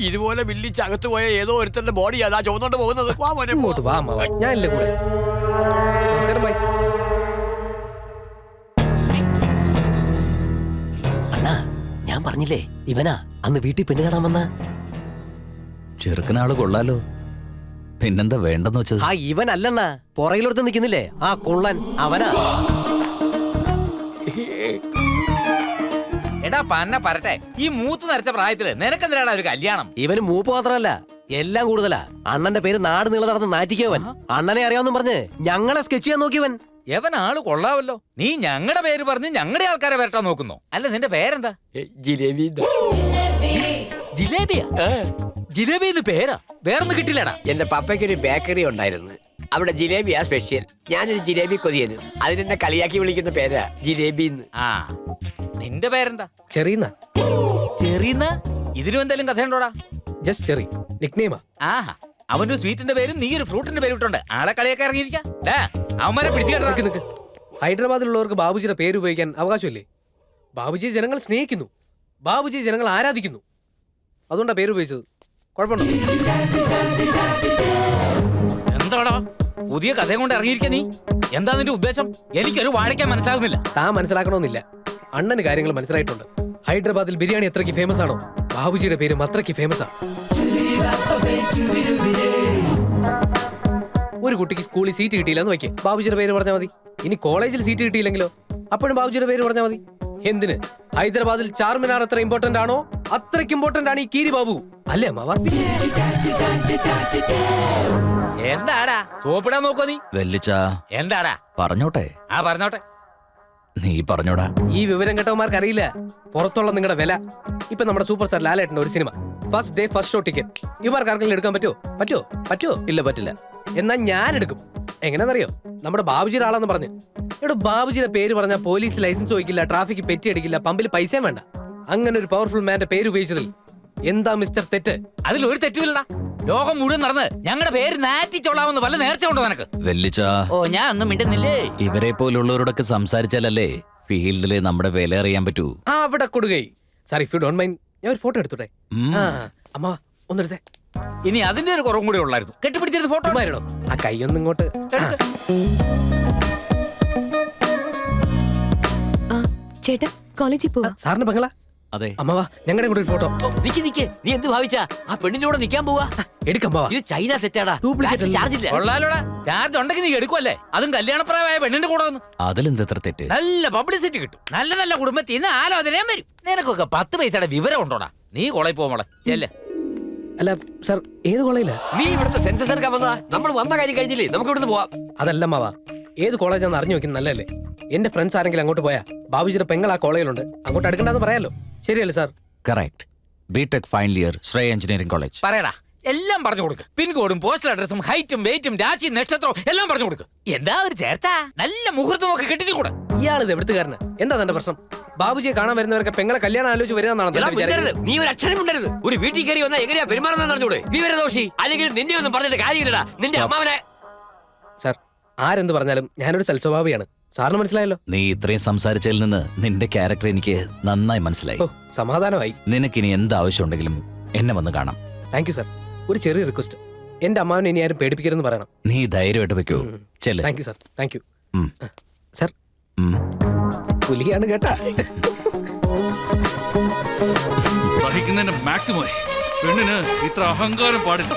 ഇതുപോലെ വില്ലിച്ച് അകത്ത് പോയ ഏതോ ഒരുത്തന്റെ ബോഡി അതാ ചുവന്നോണ്ട് പോകുന്നത്. വാ മോനെ, ഇങ്ങോട്ട് വാ അമ്മാവ, ഞാനില്ലേ കൂടെ. നമസ്കാരം ബൈ. അണ്ണാ, ഞാൻ പറഞ്ഞില്ലേ ഇവനാ അന്ന് വീട്ടിൽ പെണ്ണ് കാണാൻ വന്ന. ചെറുക്കനാള് കൊള്ളാലോ, പിന്നെന്താ വേണ്ടെന്ന് വെച്ചത്? ആ ഇവനല്ലണ്ണ, പുറകിലൊരുത്ത് നിൽക്കുന്നില്ലേ ആ കൊള്ളൻ, അവനാ. എടാ പന്ന പറട്ടെ, ഈ മൂത്ത് നരച്ച പ്രായത്തില് നിനക്കെന്തിനാണ് ഒരു കല്യാണം? ഇവന് മൂപ്പ് മാത്രമല്ല എല്ലാം കൂടുതലാ. അണ്ണന്റെ പേര് നാട് നീളെ നടന്ന് നാറ്റിക്കവൻ. അണ്ണനെ അറിയാമെന്നും പറഞ്ഞ് ഞങ്ങളെ സ്കെച്ച് ചെയ്യാൻ നോക്കിയവൻ. എവൻ ആള് കൊള്ളാവല്ലോ. നീ ഞങ്ങളുടെ പേര് പറഞ്ഞ് ഞങ്ങളുടെ ആൾക്കാരെ വരട്ടാൻ നോക്കുന്നോ? അല്ല നിന്റെ പേരെന്താ? ജിലേബി. ജിലേബിയാ? ജിലേബി പേരാ? വേറൊന്നും കിട്ടില്ലടാ. എന്റെ പപ്പയ്ക്ക് ഒരു ബേക്കറി ഉണ്ടായിരുന്നു, അവിടെ ജിലേബിയാ സ്പെഷ്യൽ. ഞാനൊരു ജിലേബി കൊതിയന്, അതിനെന്നെ കളിയാക്കി വിളിക്കുന്ന പേരാ ജിലേബി. ആ നിന്റെ പേരെന്താ? ചെറിയുന്ന. ചെറിയുന്ന? ഇതിനും എന്തെങ്കിലും കഥയുണ്ടോടാ? Just cherry, നിക്നെയിമാ. ആഹാ, അവന്റെ സ്വീറ്റിന്റെ പേരും നീ ഒരു ഫ്രൂട്ടിന്റെ പേരും ഇട്ടുണ്ട്. ആളെ കളിയൊക്കെ ഇറങ്ങിയിരിക്കാം. അവന്മാരെ പിടിച്ചു. ഹൈദരാബാദിലുള്ളവർക്ക് ബാബുജിയുടെ പേര് ഉപയോഗിക്കാൻ അവകാശമില്ലേ? ബാബുജി ജനങ്ങൾ സ്നേഹിക്കുന്നു, ബാബുജി ജനങ്ങൾ ആരാധിക്കുന്നു, അതുകൊണ്ടാ പേര് ഉപയോഗിച്ചത്. കുഴപ്പമുണ്ടോ? എന്താടാ പുതിയ കഥയും കൊണ്ട് ഇറങ്ങിയിരിക്ക നീ? എന്താ നിന്റെ ഉദ്ദേശം? എനിക്കൊരു വാഴയ്ക്കാൻ മനസ്സിലാകുന്നില്ല. താൻ മനസ്സിലാക്കണമെന്നില്ല, അണ്ണന് കാര്യങ്ങൾ മനസ്സിലായിട്ടുണ്ട്. ഹൈദരാബാദിൽ ബിരിയാണി എത്രയ്ക്ക് ഫേമസ് ആണോ, ബാബുജിയുടെ പേരും അത്രയ്ക്ക് ഫേമസ് ആണ്. ഒരു കുട്ടിക്ക് സ്കൂളിൽ സീറ്റ് കിട്ടിയില്ലെന്ന് വയ്ക്കേ, ബാബുജിയുടെ പേര് പറഞ്ഞാൽ മതി. ഇനി കോളേജിൽ സീറ്റ് കിട്ടിയില്ലെങ്കിലോ, അപ്പോഴും ബാബുജിയുടെ പേര് പറഞ്ഞാൽ മതി. എന്തിന്? ഹൈദരാബാദിൽ ചാർമിനാർ എത്ര ഇമ്പോർട്ടന്റ് ആണോ അത്രയ്ക്ക് ഇമ്പോർട്ടന്റ് ആണ് ഈ കീരി ബാബു, അല്ലേ അമ്മാവ? എന്താടാ സോപ്പിടാൻ നോക്കോ നീ? വെല്ലിച്ച എന്താടാ? പറഞ്ഞോട്ടെ. ആ പറഞ്ഞോട്ടെ. നീ പറഞ്ഞോടാ. ഈ വിവരം കേട്ടവന്മാർക്ക് അറിയില്ല പുറത്തുള്ള നിങ്ങളുടെ വില. ഇപ്പൊ നമ്മുടെ സൂപ്പർ സ്റ്റാർ ലാലേട്ടന്റെ ഒരു cinema, first day first show ticket. ഇവർക്ക് ആർക്കെങ്കിലും എടുക്കാൻ പറ്റുമോ? ഇല്ല, പറ്റില്ല. എന്നാ ഞാൻ എടുക്കും. എങ്ങനെയാണെന്നറിയോ? നമ്മുടെ ബാബുജിയുടെ ആളെന്ന് പറഞ്ഞ്. ഇവിടെ ബാബുജിയുടെ പേര് പറഞ്ഞാൽ പോലീസ് ലൈസൻസ് ചോദിക്കില്ല, ട്രാഫിക് പെറ്റി അടിക്കില്ല, പമ്പിൽ പൈസയും വേണ്ട. അങ്ങനെ ഒരു പവർഫുൾ മാന്റെ പേര് ഉപയോഗിച്ചതിൽ എന്താ മിസ്റ്റർ തെറ്റ്? അതിലൊരു തെറ്റുമില്ലടാ. ലോകം മുഴുവൻ നടന്ന് ഞങ്ങളുടെ പേര് നാറ്റിച്ചോളാമെന്ന് വല്ല നേർച്ച ഉണ്ടോ നിനക്ക്? വെല്ലിച്ച, ഓ ഞാൻ ഒന്നും മിണ്ടുന്നില്ലേ. ഇവരെ പോലുള്ളവരോടൊക്കെ സംസാരിച്ചാലല്ലേ ഫീൽഡില് നമ്മുടെ വില അറിയാൻ പറ്റൂ. ആ അവിടെ കൊടുകൈ. Sir, if you don't mind, ഞാൻ ഒരു ഫോട്ടോ എടുത്തോട്ടെ? ആ അമ്മ ഒന്നെടുത്തേ. ഇനി അതിന്റെ ഒരു കുറവും കൂടി ഉള്ളായിരുന്നു. കെട്ടിപ്പിടിച്ചിരുന്ന ഫോട്ടോ മാരിടോ, ആ കൈയൊന്നും ഇങ്ങോട്ട്. ചേട്ടാ, കോളേജിൽ പോവാ. സാറിന് ബംഗ്ല? അതെ. അമ്മവാ, ഞങ്ങളുടെ കൂടെ ഒരു ഫോട്ടോ. നിക്ക്, നീ എന്ത് ഭാവിച്ചാ? ആ പെണ്ണിന്റെ കൂടെ നിൽക്കാൻ പോവാ? എടുക്കമ്മാവാ, ഇത് ചൈന സെറ്റാടാ, ഡ്യൂപ്ലിക്കേറ്റ് ചാർജ് ഇല്ല. കൊള്ളാലോടാ, ചാർജ് ഉണ്ടെങ്കിൽ നീ എടുക്കുവല്ലേ? അതും കല്യാണപ്രായമായ പെണ്ണിന്റെ കൂടെ വന്നു. അതിലെന്താ തെറ്റ്? നല്ല പബ്ലിസിറ്റി കിട്ടും, നല്ല നല്ല കുടുംബത്തിൽ നിന്ന് ആലോചനയും വരും. നിനക്കൊക്കെ 10 പൈസയുടെ വിവരം ഉണ്ടോടാ? നീ കോളേജ് പോമോളെ ചെല്ലേ. അല്ല സാർ, ഏത് കോളേജിലാ? നീ ഇവിടുത്തെ സെൻസസ് എടുക്കാൻ വന്നതാ? നമ്മൾ വന്ന കാര്യം കഴിഞ്ഞില്ലേ, നമുക്ക് ഇവിടുന്ന് പോവാം. അതല്ല മാവാ, ഏത് കോളേജാന്ന് അറിഞ്ഞു വെക്കുന്നത് നല്ലല്ലേ? എന്റെ ഫ്രണ്ട്സ് ആരെങ്കിലും അങ്ങോട്ട് പോയാ ബാബുജിയുടെ പെങ്ങൾ ആ കോളേജിലുണ്ട്, അങ്ങോട്ട് അടുക്കണ്ടെന്ന് പറയാലോ. ശരിയല്ലേ sir? Correct. B Tech final year, Shreya engineering college. പറയടാ, എല്ലാം പറഞ്ഞു കൊടുക്ക്. പിൻകോഡും പോസ്റ്റൽ അഡ്രസ്സും ഹൈറ്റും വെയിറ്റും രാശിയും നക്ഷത്രവും എല്ലാം പറഞ്ഞു കൊടുക്ക്. എന്താ ഒരു ചേർത്താ? നല്ല മുഹൂർത്തം നോക്കി കെട്ടിച്ചു കൂടെ. ഇയാളിത് എവിടുത്തുകാരന്? എന്താ തന്റെ പ്രശ്നം? ബാബുജിയെ കാണാൻ വരുന്നവരൊക്കെ പെങ്ങളെ കല്യാണം ആലോചിച്ച് വരുന്നതാണോ? നീ ഒരു അക്ഷരം ഉണ്ടായിരുന്നു. ഒരു വീട്ടിൽ കയറി വന്നാൽ എങ്ങനെയാ പെരുമാറുന്ന അറിഞ്ഞൂടെ? വിവരദോഷി. അല്ലെങ്കിൽ നിന്നെ ഒന്നും പറഞ്ഞിട്ട് കാര്യമില്ലടാ. നിന്റെ അമ്മാവനെ. സാർ, ആരെന്ത് പറഞ്ഞാലും ഞാനൊരു സൽസ്വഭാവിയാണ്, സാറിന് മനസ്സിലായല്ലോ. നീ ഇത്രയും സംസാരിച്ചതിൽ നിന്ന് നിന്റെ ക്യാരക്ടർ എനിക്ക് നന്നായി മനസ്സിലായി. ഓ, സമാധാനമായി. നിനക്കിനി എന്ത് ആവശ്യമുണ്ടെങ്കിലും എന്നെ വന്ന് കാണാം. Thank you sir. ഒരു ചെറിയ റിക്വസ്റ്റ്, എന്റെ അമ്മാവനെ ഇനി ആരും പേടിപ്പിക്കരുതെന്ന് പറയണം. നീ ധൈര്യമായിട്ട് വെക്കൂ. ചെല്ല്. Thank you sir. Thank you ഉം. സാർ. ഉം. പുലിയാണ് കേട്ടാ. സഹിക്കുന്നതിന്റെ മാക്സിമം. പെണ്ണിന് ഇത്ര അഹങ്കാരം പാടില്ല.